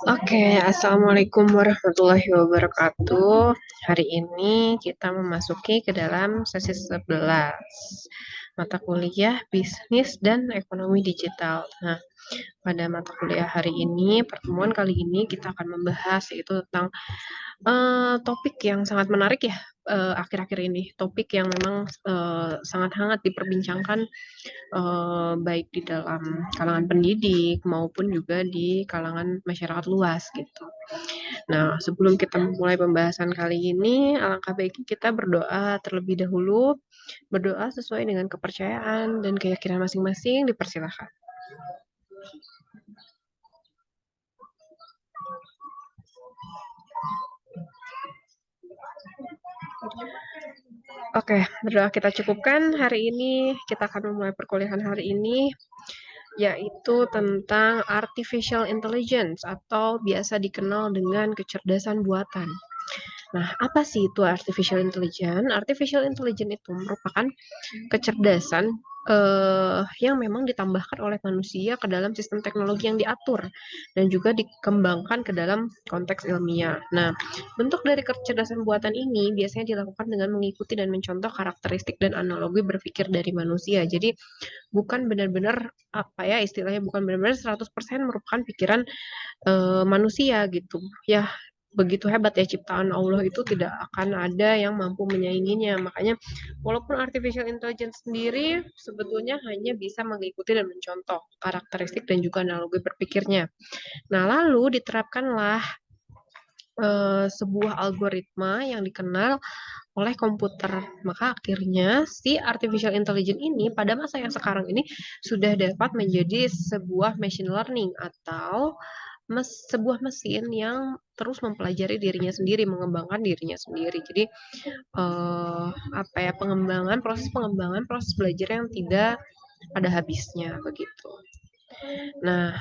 Oke, Assalamualaikum warahmatullahi wabarakatuh. Hari ini kita memasuki ke dalam sesi 11, mata kuliah bisnis dan ekonomi digital. Nah, pada mata kuliah hari ini, pertemuan kali ini kita akan membahas yaitu tentang topik yang sangat menarik ya, akhir-akhir ini. Topik yang memang sangat hangat diperbincangkan baik di dalam kalangan pendidik maupun juga di kalangan masyarakat luas gitu. Nah, sebelum kita mulai pembahasan kali ini, alangkah baiknya kita berdoa terlebih dahulu. Berdoa sesuai dengan kepercayaan dan keyakinan masing-masing, dipersilakan. Oke, berdoa kita cukupkan. Hari ini kita akan memulai perkuliahan hari ini, yaitu tentang artificial intelligence atau biasa dikenal dengan kecerdasan buatan. Nah, apa sih itu artificial intelligence? Artificial intelligence itu merupakan kecerdasan yang memang ditambahkan oleh manusia ke dalam sistem teknologi yang diatur dan juga dikembangkan ke dalam konteks ilmiah. Nah, bentuk dari kecerdasan buatan ini biasanya dilakukan dengan mengikuti dan mencontoh karakteristik dan analogi berpikir dari manusia. Jadi, bukan benar-benar apa ya istilahnya bukan benar-benar 100% merupakan pikiran manusia gitu. Ya, begitu hebat ya ciptaan Allah itu tidak akan ada yang mampu menyainginya. Makanya walaupun artificial intelligence sendiri sebetulnya hanya bisa mengikuti dan mencontoh karakteristik dan juga analogi berpikirnya. Nah, lalu diterapkanlah sebuah algoritma yang dikenal oleh komputer. Maka akhirnya si artificial intelligence ini pada masa yang sekarang ini sudah dapat menjadi sebuah machine learning atau sebuah mesin yang terus mempelajari dirinya sendiri, mengembangkan dirinya sendiri. Jadi apa ya proses pengembangan, proses belajar yang tidak ada habisnya begitu. Nah,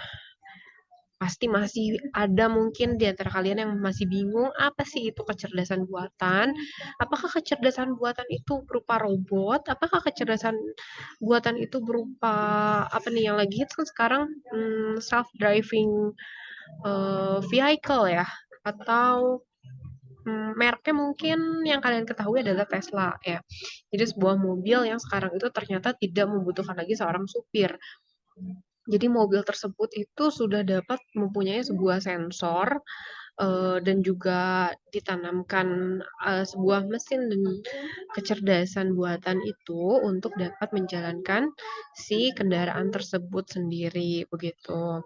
pasti masih ada mungkin di antara kalian yang masih bingung apa sih itu kecerdasan buatan? Apakah kecerdasan buatan itu berupa robot? Apakah kecerdasan buatan itu berupa apa nih yang lagi hits kan sekarang self driving vehicle ya atau mereknya mungkin yang kalian ketahui adalah Tesla ya. Jadi sebuah mobil yang sekarang itu ternyata tidak membutuhkan lagi seorang supir. Jadi mobil tersebut itu sudah dapat mempunyai sebuah sensor dan juga ditanamkan sebuah mesin dan kecerdasan buatan itu untuk dapat menjalankan si kendaraan tersebut sendiri begitu.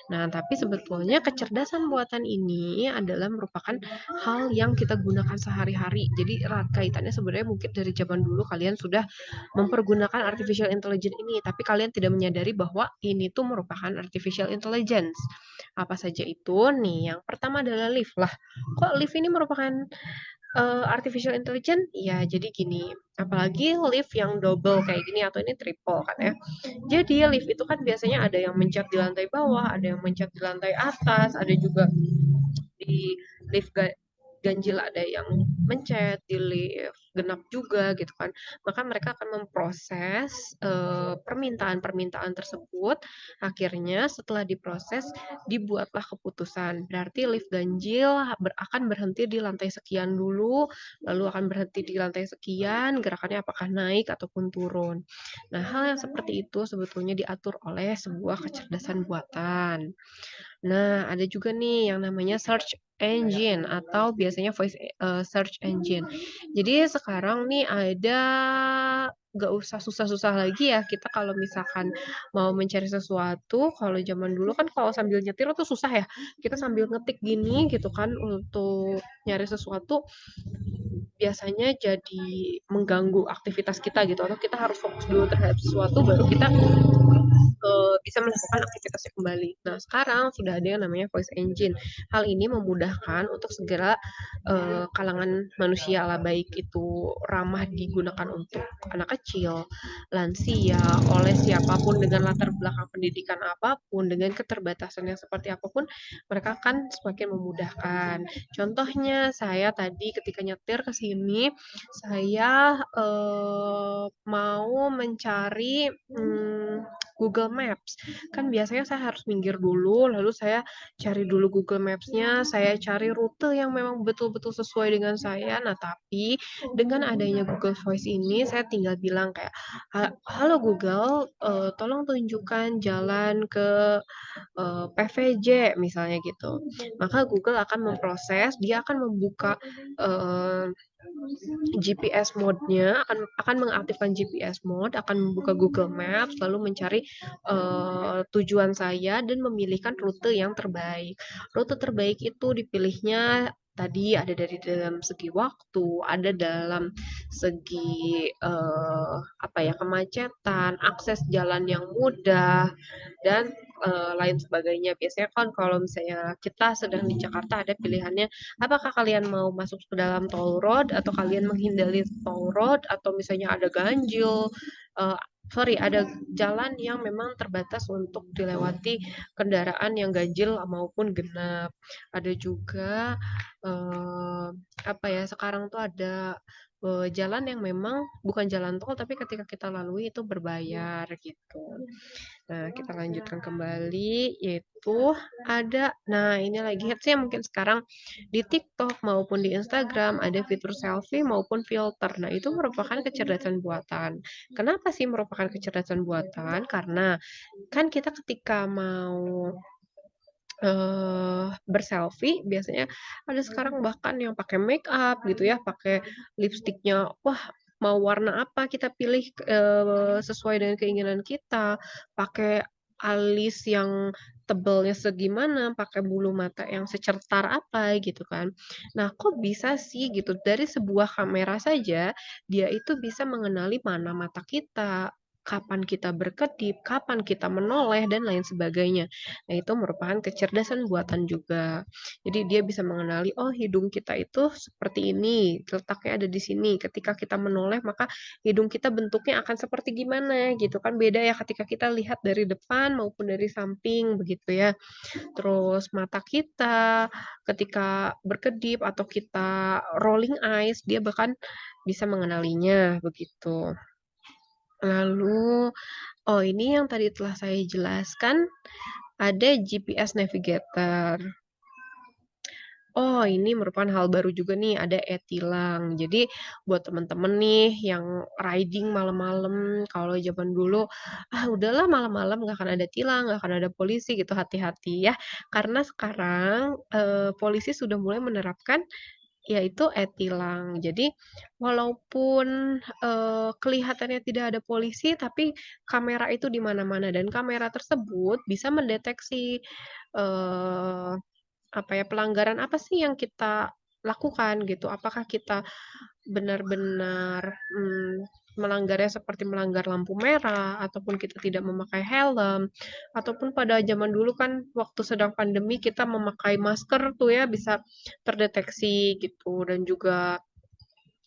Nah, tapi sebetulnya kecerdasan buatan ini adalah merupakan hal yang kita gunakan sehari-hari. Jadi erat kaitannya sebenarnya mungkin dari zaman dulu kalian sudah mempergunakan artificial intelligence ini, tapi kalian tidak menyadari bahwa ini tuh merupakan artificial intelligence. Apa saja itu? Nih, yang pertama adalah lift lah. Kok lift ini merupakan artificial intelligence? Ya, jadi gini, apalagi lift yang double kayak gini atau ini triple kan ya. Jadi lift itu kan biasanya ada yang mencet di lantai bawah, ada yang mencet di lantai atas, ada juga di lift ganjil ada yang mencet, di lift genap juga gitu kan. Maka mereka akan memproses permintaan-permintaan tersebut. Akhirnya setelah diproses dibuatlah keputusan. Berarti lift ganjil akan berhenti di lantai sekian dulu, lalu akan berhenti di lantai sekian, gerakannya apakah naik ataupun turun. Nah, hal yang seperti itu sebetulnya diatur oleh sebuah kecerdasan buatan. Nah, ada juga nih yang namanya search engine atau biasanya voice search engine. Jadi sekarang nih ada nggak usah susah-susah lagi ya kita kalau misalkan mau mencari sesuatu, kalau zaman dulu kan kalau sambil nyetir tuh susah ya. Kita sambil ngetik gini gitu kan untuk nyari sesuatu biasanya jadi mengganggu aktivitas kita gitu atau kita harus fokus dulu terhadap sesuatu baru kita bisa melakukan aktivitas informasi kembali. Nah, sekarang sudah ada yang namanya voice engine. Hal ini memudahkan untuk segera kalangan manusia lah, baik itu ramah digunakan untuk anak kecil, lansia, oleh siapapun dengan latar belakang pendidikan apapun, dengan keterbatasan yang seperti apapun, mereka kan semakin memudahkan. Contohnya saya tadi ketika nyetir ke sini, saya mau mencari Google Maps. Kan biasanya saya harus minggir dulu, lalu saya cari dulu Google Maps-nya, saya cari rute yang memang betul-betul sesuai dengan saya. Nah, tapi dengan adanya Google Voice ini, saya tinggal bilang kayak, Halo Google, tolong tunjukkan jalan ke PVJ," misalnya gitu. Maka Google akan memproses, dia akan membuka eh, GPS mode-nya, akan mengaktifkan GPS mode, akan membuka Google Maps, lalu mencari tujuan saya dan memilihkan rute yang terbaik. Rute terbaik itu dipilihnya tadi ada dari dalam segi waktu, ada dalam segi apa ya, kemacetan, akses jalan yang mudah, dan lain sebagainya. Biasanya kan kalau misalnya kita sedang di Jakarta ada pilihannya, apakah kalian mau masuk ke dalam toll road atau kalian menghindari toll road atau misalnya ada ganjil, uh, sorry, ada jalan yang memang terbatas untuk dilewati kendaraan yang ganjil maupun genap. Ada juga apa ya, sekarang tuh ada jalan yang memang bukan jalan tol tapi ketika kita lalui itu berbayar gitu. Nah, kita lanjutkan kembali, yaitu nah ini lagi hitsnya mungkin sekarang di TikTok maupun di Instagram, ada fitur selfie maupun filter. Nah, itu merupakan kecerdasan buatan. Kenapa sih merupakan kecerdasan buatan? Karena kan kita ketika mau berselfie biasanya ada sekarang bahkan yang pakai make up gitu ya, pakai lipstiknya, wah mau warna apa kita pilih sesuai dengan keinginan kita, pakai alis yang tebalnya segimana, pakai bulu mata yang secertar apa gitu kan. Nah, kok bisa sih gitu dari sebuah kamera saja dia itu bisa mengenali mana mata kita, kapan kita berkedip, kapan kita menoleh dan lain sebagainya. Nah, itu merupakan kecerdasan buatan juga. Jadi dia bisa mengenali, oh hidung kita itu seperti ini, letaknya ada di sini. Ketika kita menoleh, maka hidung kita bentuknya akan seperti gimana gitu kan. Beda ya ketika kita lihat dari depan maupun dari samping begitu ya. Terus mata kita ketika berkedip atau kita rolling eyes, dia bahkan bisa mengenalinya begitu. Lalu, oh ini yang tadi telah saya jelaskan, ada GPS Navigator. Oh, ini merupakan hal baru juga nih, ada e-tilang. Jadi buat teman-teman nih yang riding malam-malam, kalau zaman dulu, udahlah malam-malam nggak akan ada tilang, nggak akan ada polisi gitu, hati-hati ya. Karena sekarang polisi sudah mulai menerapkan yaitu e-tilang. Jadi walaupun kelihatannya tidak ada polisi, tapi kamera itu di mana-mana dan kamera tersebut bisa mendeteksi eh, apa ya, pelanggaran apa sih yang kita lakukan gitu. Apakah kita benar-benar melanggarnya seperti melanggar lampu merah, ataupun kita tidak memakai helm, ataupun pada zaman dulu kan waktu sedang pandemi kita memakai masker tuh ya bisa terdeteksi gitu, dan juga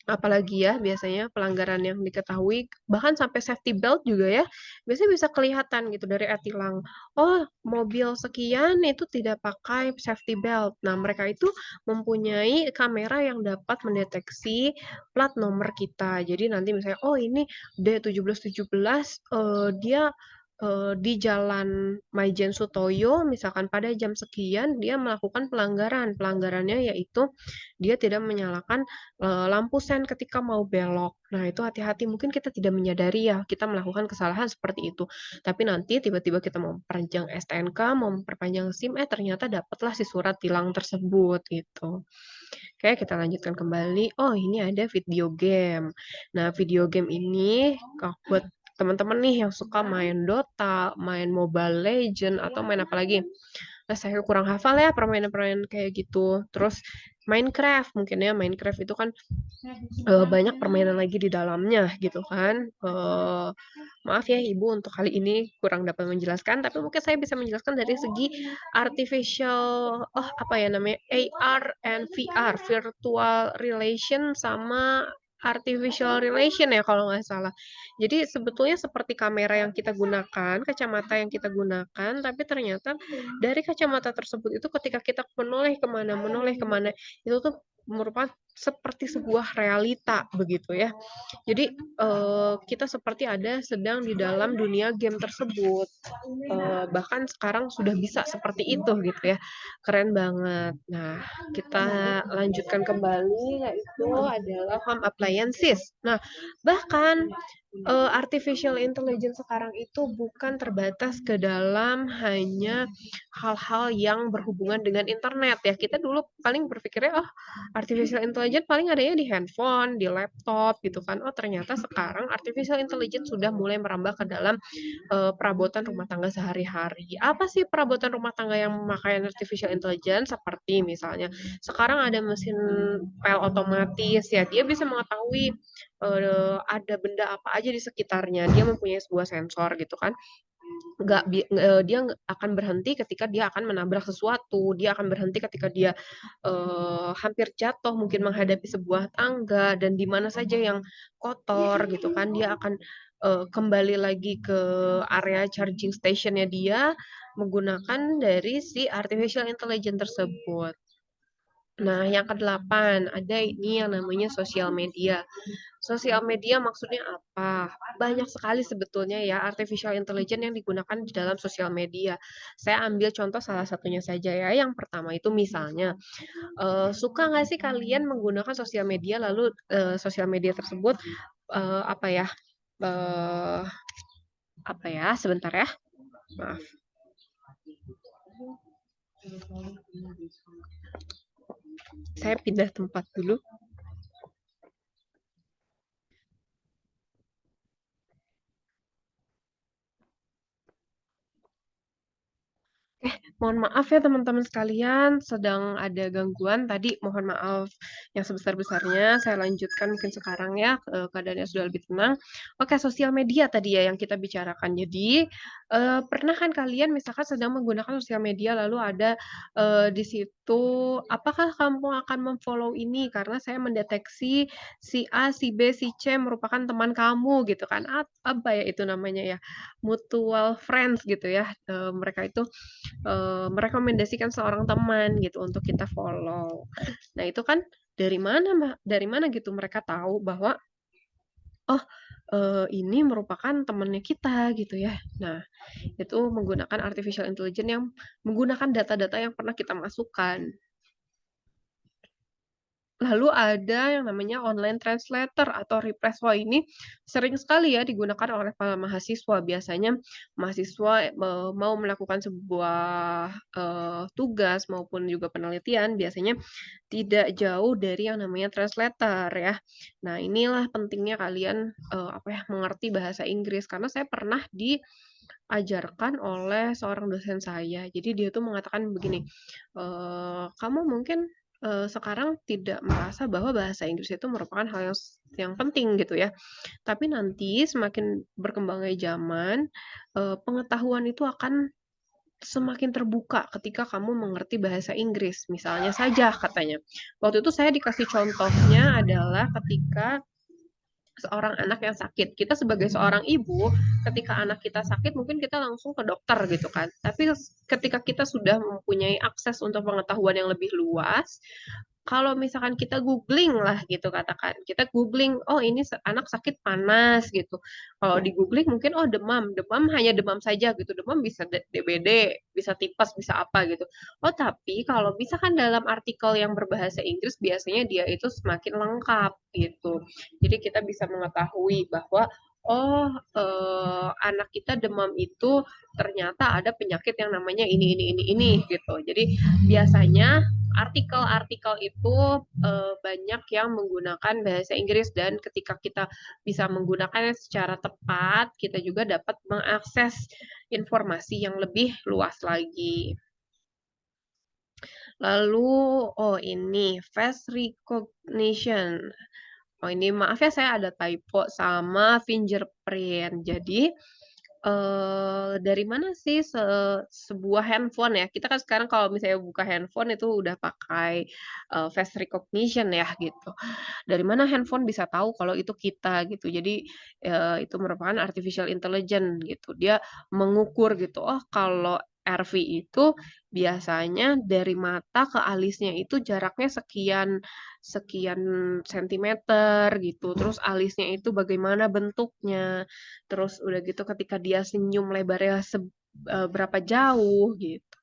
apalagi ya biasanya pelanggaran yang diketahui, bahkan sampai safety belt juga ya, biasanya bisa kelihatan gitu dari e-tilang. Oh, mobil sekian itu tidak pakai safety belt. Nah, mereka itu mempunyai kamera yang dapat mendeteksi plat nomor kita. Jadi nanti misalnya, oh ini D1717, dia di Jalan Maijen Sutoyo, misalkan pada jam sekian dia melakukan pelanggaran. Pelanggarannya yaitu dia tidak menyalakan lampu sen ketika mau belok. Nah, itu hati-hati, mungkin kita tidak menyadari ya, kita melakukan kesalahan seperti itu. Tapi nanti tiba-tiba kita mau memperpanjang STNK, mau memperpanjang SIM, ternyata dapatlah si surat tilang tersebut gitu. Oke, kita lanjutkan kembali. Oh, ini ada video game. Nah, video game ini buat teman-teman nih yang suka main Dota, main Mobile Legend, atau main apa lagi? saya kurang hafal ya permainan-permainan kayak gitu. Terus Minecraft mungkin ya, Minecraft itu kan banyak permainan lagi di dalamnya gitu kan. Maaf ya Ibu untuk kali ini kurang dapat menjelaskan, tapi mungkin saya bisa menjelaskan dari segi artificial, apa ya namanya, AR and VR, virtual relation sama artificial relation ya kalau nggak salah. Jadi sebetulnya seperti kamera yang kita gunakan, kacamata yang kita gunakan, tapi ternyata dari kacamata tersebut itu ketika kita menoleh kemana, itu tuh merupakan seperti sebuah realita begitu ya. Jadi kita seperti ada sedang di dalam dunia game tersebut. Bahkan sekarang sudah bisa seperti itu gitu ya. Keren banget. Nah, kita lanjutkan kembali yaitu adalah home appliances. Nah, bahkan artificial intelligence sekarang itu bukan terbatas ke dalam hanya hal-hal yang berhubungan dengan internet ya. Kita dulu paling berpikirnya, oh artificial intelligence paling adanya di handphone, di laptop gitu kan. Oh ternyata sekarang artificial intelligence sudah mulai merambah ke dalam perabotan rumah tangga sehari-hari. Apa sih perabotan rumah tangga yang memakai artificial intelligence? Seperti misalnya sekarang ada mesin pel otomatis ya, dia bisa mengetahui ada benda apa aja di sekitarnya. Dia mempunyai sebuah sensor gitu kan. Dia akan berhenti ketika dia akan menabrak sesuatu, dia akan berhenti ketika dia hampir jatuh mungkin menghadapi sebuah tangga dan di mana saja yang kotor gitu kan, dia akan kembali lagi ke area charging stationnya dia menggunakan dari si artificial intelligence tersebut. Nah, yang kedelapan, ada ini yang namanya sosial media. Sosial media maksudnya apa? Banyak sekali sebetulnya ya artificial intelligence yang digunakan di dalam sosial media. Saya ambil contoh salah satunya saja ya. Yang pertama itu misalnya, suka nggak sih kalian menggunakan sosial media lalu sosial media tersebut apa ya? eh, apa ya? Sebentar ya. Maaf. Saya pindah tempat dulu. Mohon maaf ya teman-teman sekalian, sedang ada gangguan tadi. Mohon maaf yang sebesar-besarnya. Saya lanjutkan mungkin sekarang ya, keadaannya sudah lebih tenang. Oke, sosial media tadi ya yang kita bicarakan. Jadi, pernah kan kalian misalkan sedang menggunakan sosial media lalu ada di situ, apakah kamu akan memfollow ini karena saya mendeteksi si A, si B, si C merupakan teman kamu gitu kan? Apa ya itu namanya ya? Mutual friends gitu ya. Mereka itu merekomendasikan seorang teman gitu untuk kita follow. Nah, itu kan dari mana gitu mereka tahu bahwa, oh, ini merupakan temannya kita gitu ya. Nah, itu menggunakan artificial intelligence yang menggunakan data-data yang pernah kita masukkan. Lalu ada yang namanya online translator atau replace. Wah, ini sering sekali ya digunakan oleh para mahasiswa. Biasanya mahasiswa mau melakukan sebuah tugas maupun juga penelitian, biasanya tidak jauh dari yang namanya translator ya. Nah, inilah pentingnya kalian apa ya mengerti bahasa Inggris karena saya pernah diajarkan oleh seorang dosen saya. Jadi dia tuh mengatakan begini, kamu mungkin sekarang tidak merasa bahwa bahasa Inggris itu merupakan hal yang penting gitu ya. Tapi nanti semakin berkembangnya zaman, pengetahuan itu akan semakin terbuka ketika kamu mengerti bahasa Inggris. Misalnya saja katanya. Waktu itu saya dikasih contohnya adalah ketika seorang anak yang sakit. Kita sebagai seorang ibu, ketika anak kita sakit mungkin kita langsung ke dokter gitu kan. Tapi ketika kita sudah mempunyai akses untuk pengetahuan yang lebih luas, kalau misalkan kita googling lah gitu katakan, kita googling, oh ini anak sakit panas gitu. Kalau di googling mungkin oh demam, demam hanya demam saja gitu, demam bisa DBD, bisa tipes, bisa apa gitu. Oh tapi kalau misalkan dalam artikel yang berbahasa Inggris biasanya dia itu semakin lengkap gitu. Jadi kita bisa mengetahui bahwa oh anak kita demam itu ternyata ada penyakit yang namanya ini gitu. Jadi biasanya artikel-artikel itu banyak yang menggunakan bahasa Inggris dan ketika kita bisa menggunakannya secara tepat, kita juga dapat mengakses informasi yang lebih luas lagi. Lalu, oh ini face recognition. Oh ini maaf ya saya ada typo sama fingerprint. Jadi, dari mana sih sebuah handphone ya, kita kan sekarang kalau misalnya buka handphone itu udah pakai, face recognition ya gitu. Dari mana handphone bisa tahu kalau itu kita gitu. Jadi, itu merupakan artificial intelligence gitu. Dia mengukur gitu, oh kalau RV itu biasanya dari mata ke alisnya itu jaraknya sekian sekian sentimeter gitu, terus alisnya itu bagaimana bentuknya, terus udah gitu ketika dia senyum lebarnya berapa jauh gitu.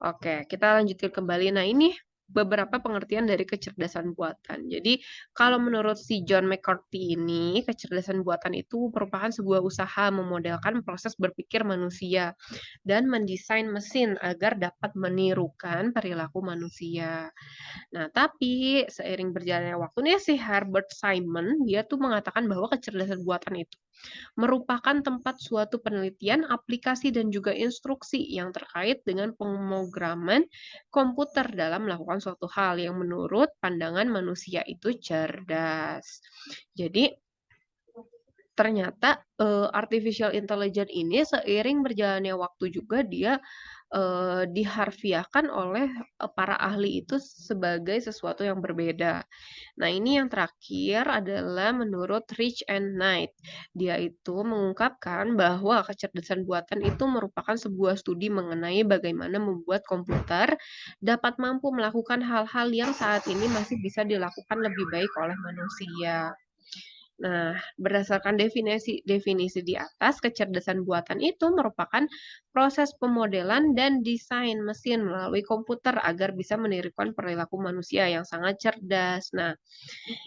Oke, kita lanjutin kembali. Nah, ini beberapa pengertian dari kecerdasan buatan. Jadi, kalau menurut si John McCarthy ini, kecerdasan buatan itu merupakan sebuah usaha memodelkan proses berpikir manusia dan mendesain mesin agar dapat menirukan perilaku manusia. Nah, tapi seiring berjalannya waktu nih si Herbert Simon, dia tuh mengatakan bahwa kecerdasan buatan itu merupakan tempat suatu penelitian, aplikasi, dan juga instruksi yang terkait dengan pemrograman komputer dalam melakukan suatu hal yang menurut pandangan manusia itu cerdas. Jadi, ternyata, artificial intelligence ini seiring berjalannya waktu juga dia, diharfiahkan oleh, para ahli itu sebagai sesuatu yang berbeda. Nah, ini yang terakhir adalah menurut Rich and Knight. Dia itu mengungkapkan bahwa kecerdasan buatan itu merupakan sebuah studi mengenai bagaimana membuat komputer dapat mampu melakukan hal-hal yang saat ini masih bisa dilakukan lebih baik oleh manusia. Nah, berdasarkan definisi di atas, kecerdasan buatan itu merupakan proses pemodelan dan desain mesin melalui komputer agar bisa menirukan perilaku manusia yang sangat cerdas. Nah,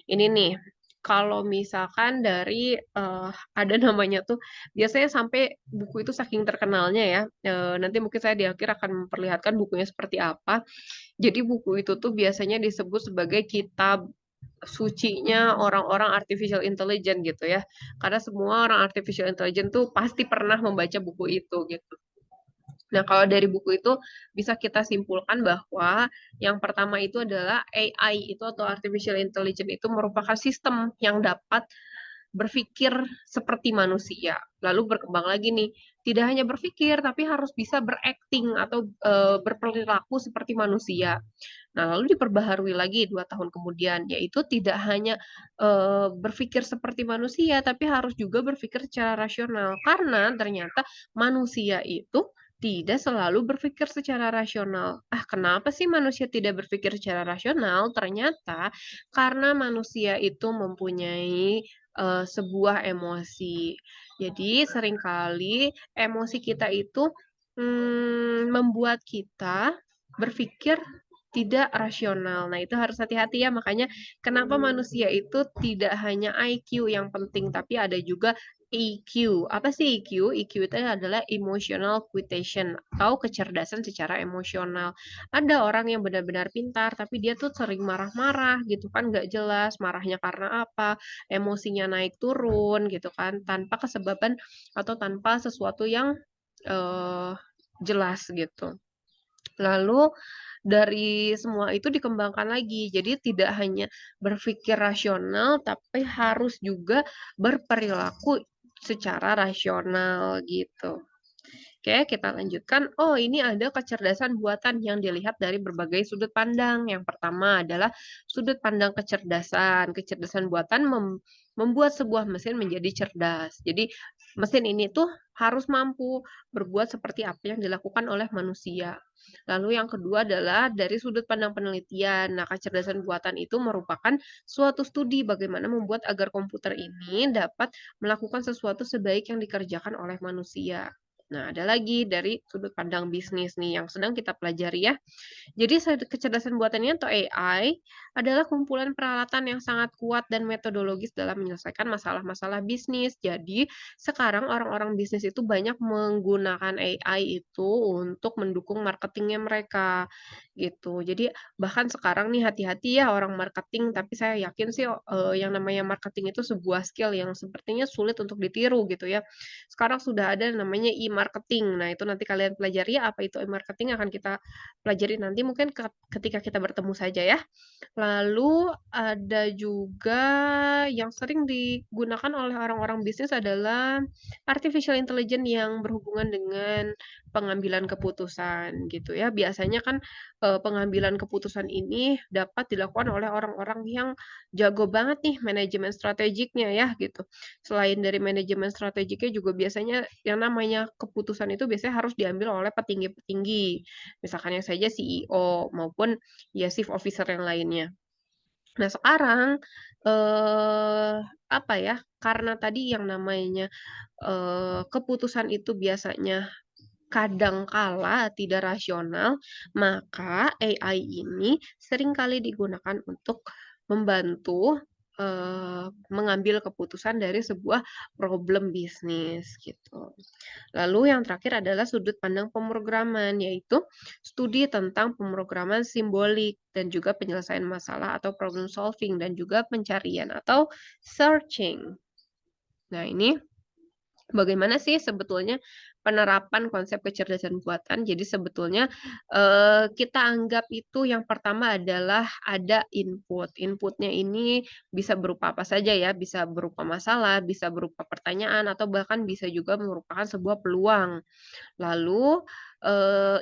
ini nih, kalau misalkan dari, ada namanya tuh biasanya sampai buku itu saking terkenalnya ya, nanti mungkin saya di akhir akan memperlihatkan bukunya seperti apa. Jadi buku itu tuh biasanya disebut sebagai kitab sucinya orang-orang artificial intelligence gitu ya. Karena semua orang artificial intelligence tuh pasti pernah membaca buku itu gitu. Nah, kalau dari buku itu bisa kita simpulkan bahwa yang pertama itu adalah AI itu atau artificial intelligence itu merupakan sistem yang dapat berpikir seperti manusia. Lalu berkembang lagi nih, tidak hanya berpikir tapi harus bisa berakting atau, berperilaku seperti manusia. Nah, lalu diperbaharui lagi 2 tahun kemudian, yaitu tidak hanya, berpikir seperti manusia, tapi harus juga berpikir secara rasional. Karena ternyata manusia itu tidak selalu berpikir secara rasional. Ah, kenapa sih manusia tidak berpikir secara rasional? Ternyata karena manusia itu mempunyai, sebuah emosi. Jadi seringkali emosi kita itu, membuat kita berpikir tidak rasional. Nah, itu harus hati-hati ya, makanya kenapa manusia itu tidak hanya IQ yang penting, tapi ada juga EQ. Apa sih EQ? EQ itu adalah emotional quotient atau kecerdasan secara emosional. Ada orang yang benar-benar pintar, tapi dia tuh sering marah-marah gitu kan, nggak jelas marahnya karena apa, emosinya naik turun gitu kan, tanpa kesebaban atau tanpa sesuatu yang, eee, jelas gitu. Lalu dari semua itu dikembangkan lagi. Jadi tidak hanya berpikir rasional, tapi harus juga berperilaku secara rasional gitu. Oke, kita lanjutkan. Oh, ini ada kecerdasan buatan yang dilihat dari berbagai sudut pandang. Yang pertama adalah sudut pandang kecerdasan. Kecerdasan buatan membuat sebuah mesin menjadi cerdas. Jadi, mesin ini tuh harus mampu berbuat seperti apa yang dilakukan oleh manusia. Lalu yang kedua adalah dari sudut pandang penelitian. Nah, kecerdasan buatan itu merupakan suatu studi bagaimana membuat agar komputer ini dapat melakukan sesuatu sebaik yang dikerjakan oleh manusia. Nah, ada lagi dari sudut pandang bisnis nih yang sedang kita pelajari ya. Jadi kecerdasan buatannya atau AI adalah kumpulan peralatan yang sangat kuat dan metodologis dalam menyelesaikan masalah-masalah bisnis. Jadi sekarang orang-orang bisnis itu banyak menggunakan AI itu untuk mendukung marketingnya mereka gitu. Jadi bahkan sekarang nih hati-hati ya orang marketing, tapi saya yakin sih yang namanya marketing itu sebuah skill yang sepertinya sulit untuk ditiru gitu ya. Sekarang sudah ada namanya e-marketing. Nah, itu nanti kalian pelajari apa itu e-marketing akan kita pelajari nanti mungkin ketika kita bertemu saja ya. Lalu ada juga yang sering digunakan oleh orang-orang bisnis adalah artificial intelligence yang berhubungan dengan pengambilan keputusan gitu ya. Biasanya kan pengambilan keputusan ini dapat dilakukan oleh orang-orang yang jago banget nih manajemen strategiknya ya gitu. Selain dari manajemen strategiknya juga biasanya yang namanya keputusan itu biasanya harus diambil oleh petinggi-petinggi. Misalkan yang saja CEO maupun ya chief officer yang lainnya. Nah sekarang, apa ya, karena tadi yang namanya, keputusan itu biasanya kadang kala tidak rasional, maka AI ini seringkali digunakan untuk membantu, mengambil keputusan dari sebuah problem bisnis gitu. Lalu yang terakhir adalah sudut pandang pemrograman, yaitu studi tentang pemrograman simbolik dan juga penyelesaian masalah atau problem solving dan juga pencarian atau searching. Nah, ini bagaimana sih sebetulnya penerapan konsep kecerdasan buatan? Jadi sebetulnya, kita anggap itu yang pertama adalah ada input. Inputnya ini bisa berupa apa saja ya, bisa berupa masalah, bisa berupa pertanyaan, atau bahkan bisa juga merupakan sebuah peluang. Lalu,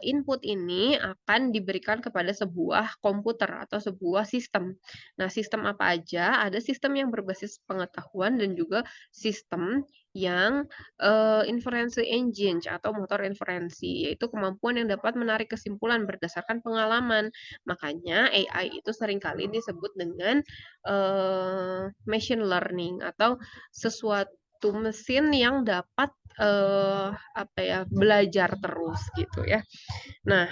input ini akan diberikan kepada sebuah komputer atau sebuah sistem. Nah, sistem apa aja? Ada sistem yang berbasis pengetahuan dan juga sistem yang, inference engine atau motor inferensi, yaitu kemampuan yang dapat menarik kesimpulan berdasarkan pengalaman. Makanya AI itu seringkali disebut dengan, machine learning atau sesuatu mesin yang dapat apa ya, belajar terus gitu ya. Nah,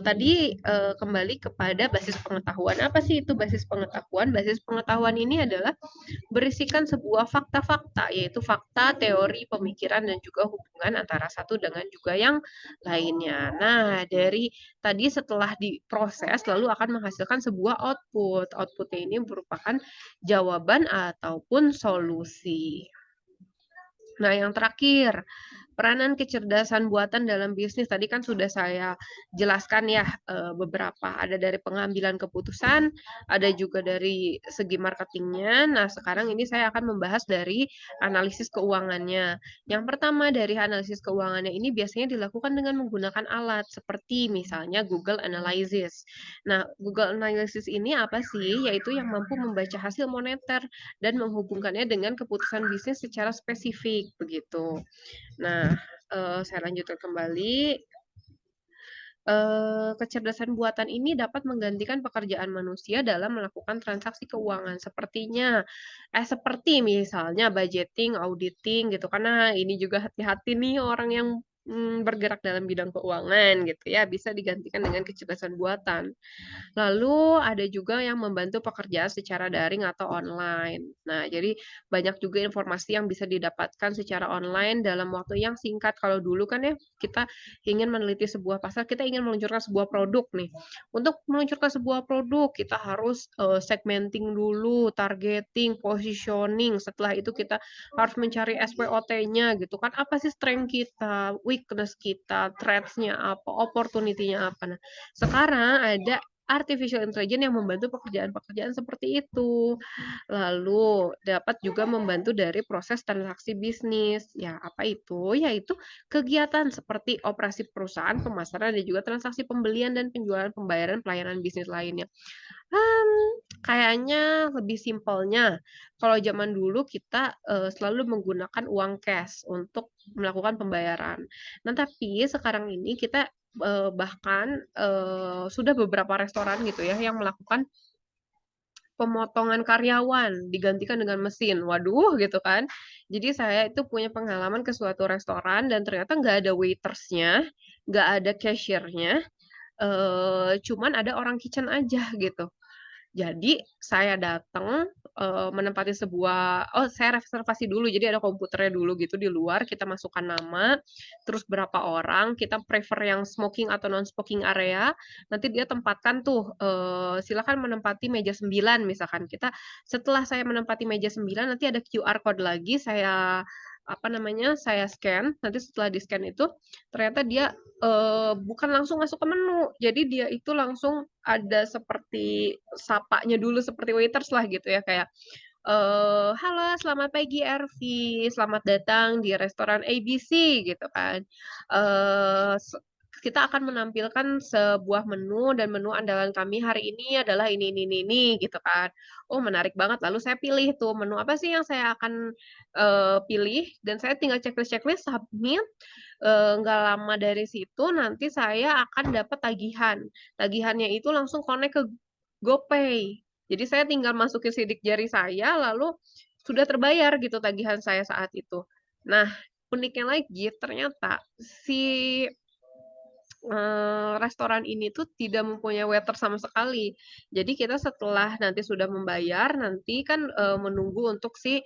tadi, kembali kepada basis pengetahuan. Apa sih itu basis pengetahuan? Basis pengetahuan ini adalah berisikan sebuah fakta-fakta, yaitu fakta, teori, pemikiran, dan juga hubungan antara satu dengan juga yang lainnya. Nah, dari tadi setelah diproses lalu akan menghasilkan sebuah output. Output-nya ini merupakan jawaban ataupun solusi. Nah, yang terakhir, peranan kecerdasan buatan dalam bisnis tadi kan sudah saya jelaskan ya, beberapa. Ada dari pengambilan keputusan, ada juga dari segi marketingnya. Nah, sekarang ini saya akan membahas dari analisis keuangannya. Yang pertama dari analisis keuangannya ini biasanya dilakukan dengan menggunakan alat seperti misalnya Google Analysis. Nah, Google Analysis ini apa sih? Yaitu yang mampu membaca hasil moneter dan menghubungkannya dengan keputusan bisnis secara spesifik, begitu. Nah, saya lanjutkan kembali, kecerdasan buatan ini dapat menggantikan pekerjaan manusia dalam melakukan transaksi keuangan seperti misalnya budgeting, auditing gitu, karena ini juga hati-hati nih orang yang, bergerak dalam bidang keuangan gitu ya, bisa digantikan dengan kecerdasan buatan. Lalu ada juga yang membantu pekerjaan secara daring atau online. Nah, jadi banyak juga informasi yang bisa didapatkan secara online dalam waktu yang singkat. Kalau dulu kan ya kita ingin meneliti sebuah pasar, kita ingin meluncurkan sebuah produk nih. Untuk meluncurkan sebuah produk kita harus segmenting dulu, targeting, positioning. Setelah itu kita harus mencari SWOT-nya gitu kan. Apa sih strength kita, weakness kita, threats-nya apa, opportunity-nya apa. Nah, sekarang ada artificial intelligence yang membantu pekerjaan-pekerjaan seperti itu. Lalu dapat juga membantu dari proses transaksi bisnis. Ya, apa itu? Yaitu kegiatan seperti operasi perusahaan, pemasaran, dan juga transaksi pembelian dan penjualan pembayaran pelayanan bisnis lainnya. Kayaknya lebih simpelnya, kalau zaman dulu kita, selalu menggunakan uang cash untuk melakukan pembayaran. Nah, tapi sekarang ini kita, bahkan, sudah beberapa restoran gitu ya yang melakukan pemotongan karyawan digantikan dengan mesin. Waduh, gitu kan. Jadi saya itu punya pengalaman ke suatu restoran dan ternyata nggak ada waiters-nya, nggak ada cashier-nya, cuman ada orang kitchen aja gitu. Jadi saya datang, menempati saya reservasi dulu, jadi ada komputernya dulu gitu di luar, kita masukkan nama, terus berapa orang, kita prefer yang smoking atau non-smoking area, nanti dia tempatkan tuh, silakan menempati meja 9 misalkan. Setelah saya menempati meja 9 nanti ada QR code lagi, saya apa namanya, saya scan, nanti setelah di-scan itu ternyata dia, bukan langsung masuk ke menu. Jadi dia itu langsung ada seperti sapanya dulu seperti waiters lah gitu ya, kayak, "Halo, selamat pagi Ervi, selamat datang di restoran ABC," gitu kan. Eee, se Kita akan menampilkan sebuah menu dan menu andalan kami hari ini adalah ini, gitu kan. Oh, menarik banget, lalu saya pilih tuh menu apa sih yang saya akan, pilih dan saya tinggal checklist-checklist, submit, nggak lama dari situ nanti saya akan dapat tagihan. Tagihannya itu langsung connect ke GoPay. Jadi saya tinggal masukin sidik jari saya, lalu sudah terbayar gitu tagihan saya saat itu. Nah, uniknya lagi ternyata si, restoran ini tuh tidak mempunyai waiter sama sekali. Jadi kita setelah nanti sudah membayar, nanti kan, menunggu untuk si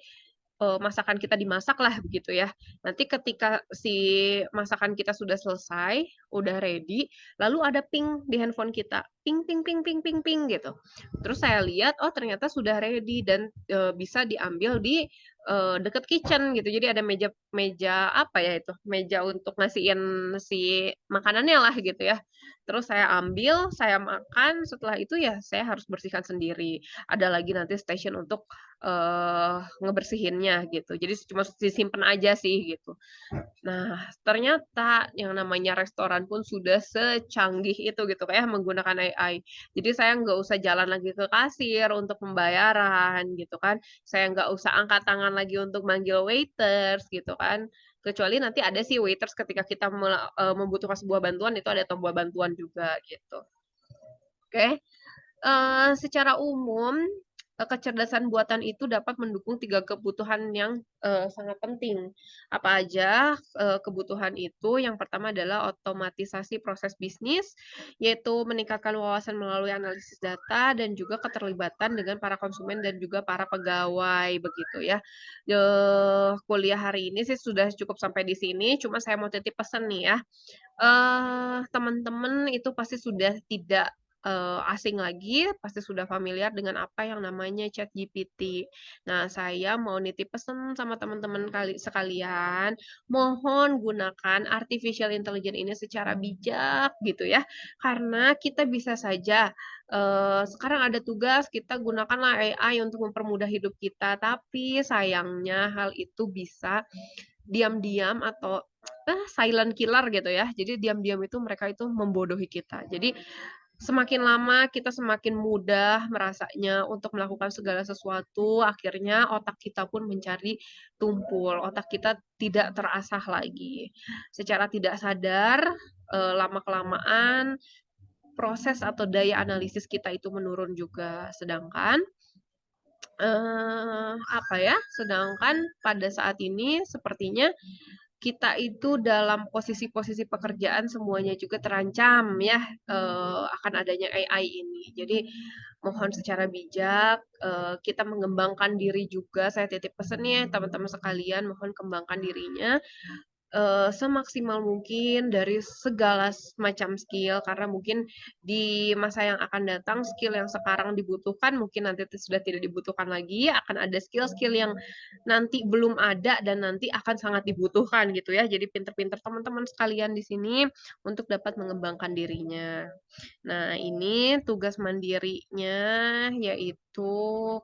masakan kita dimasak lah begitu ya. Nanti ketika si masakan kita sudah selesai, udah ready, lalu ada ping di handphone kita, ping ping ping ping ping ping gitu. Terus saya lihat, oh ternyata sudah ready dan, bisa diambil di, deket kitchen gitu. Jadi ada meja meja apa ya itu, meja untuk ngasihin si makanannya lah gitu ya. Terus saya ambil, saya makan, setelah itu ya saya harus bersihkan sendiri. Ada lagi nanti station untuk ngebersihinnya gitu. Jadi cuma disimpen aja sih gitu. Nah, ternyata yang namanya restoran pun sudah secanggih itu gitu kayak menggunakan AI. Jadi saya nggak usah jalan lagi ke kasir untuk pembayaran gitu kan. Saya nggak usah angkat tangan lagi untuk manggil waiters gitu kan. Kecuali nanti ada sih waiters ketika kita membutuhkan sebuah bantuan itu ada tombol bantuan juga gitu. Oke. Secara umum, kecerdasan buatan itu dapat mendukung 3 kebutuhan yang, sangat penting. Apa aja, kebutuhan itu? Yang pertama adalah otomatisasi proses bisnis, yaitu meningkatkan wawasan melalui analisis data dan juga keterlibatan dengan para konsumen dan juga para pegawai, begitu ya. Kuliah hari ini sih sudah cukup sampai di sini, cuma saya mau titip pesan nih ya. Teman-teman itu pasti sudah tidak, asing lagi, pasti sudah familiar dengan apa yang namanya ChatGPT. Nah, saya mau nitip pesan sama teman-teman sekalian, mohon gunakan artificial intelligence ini secara bijak gitu ya. Karena kita bisa saja, sekarang ada tugas, kita gunakanlah AI untuk mempermudah hidup kita, tapi sayangnya hal itu bisa diam-diam atau silent killer gitu ya. Jadi diam-diam itu mereka itu membodohi kita. Jadi semakin lama kita semakin mudah merasanya untuk melakukan segala sesuatu, akhirnya otak kita pun mencari tumpul, otak kita tidak terasah lagi. Secara tidak sadar, lama-kelamaan proses atau daya analisis kita itu menurun juga. Sedangkan apa ya, sedangkan pada saat ini sepertinya kita itu dalam posisi-posisi pekerjaan semuanya juga terancam ya, akan adanya AI ini. Jadi mohon secara bijak, kita mengembangkan diri juga, saya titip pesannya teman-teman sekalian mohon kembangkan dirinya, semaksimal mungkin dari segala macam skill, karena mungkin di masa yang akan datang skill yang sekarang dibutuhkan mungkin nanti sudah tidak dibutuhkan lagi, akan ada skill-skill yang nanti belum ada dan nanti akan sangat dibutuhkan gitu ya. Jadi pinter-pinter teman-teman sekalian di sini untuk dapat mengembangkan dirinya. Nah, ini tugas mandirinya yaitu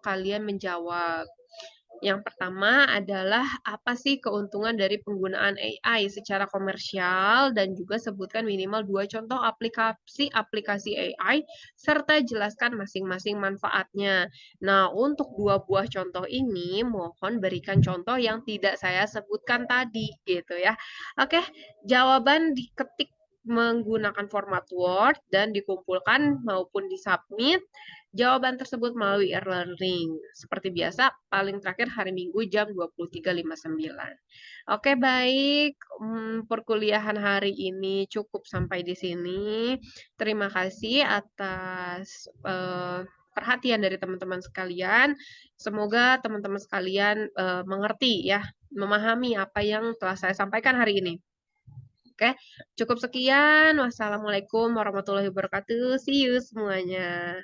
kalian menjawab. Yang pertama adalah apa sih keuntungan dari penggunaan AI secara komersial dan juga sebutkan minimal 2 contoh aplikasi AI serta jelaskan masing-masing manfaatnya. Nah, untuk 2 buah contoh ini mohon berikan contoh yang tidak saya sebutkan tadi gitu ya. Oke, jawaban diketik menggunakan format Word dan dikumpulkan maupun disubmit. Jawaban tersebut melalui e-learning. Seperti biasa, paling terakhir hari Minggu jam 23.59. Oke, baik. Perkuliahan hari ini cukup sampai di sini. Terima kasih atas perhatian dari teman-teman sekalian. Semoga teman-teman sekalian mengerti ya, memahami apa yang telah saya sampaikan hari ini. Oke, cukup sekian. Wassalamualaikum warahmatullahi wabarakatuh. See you semuanya.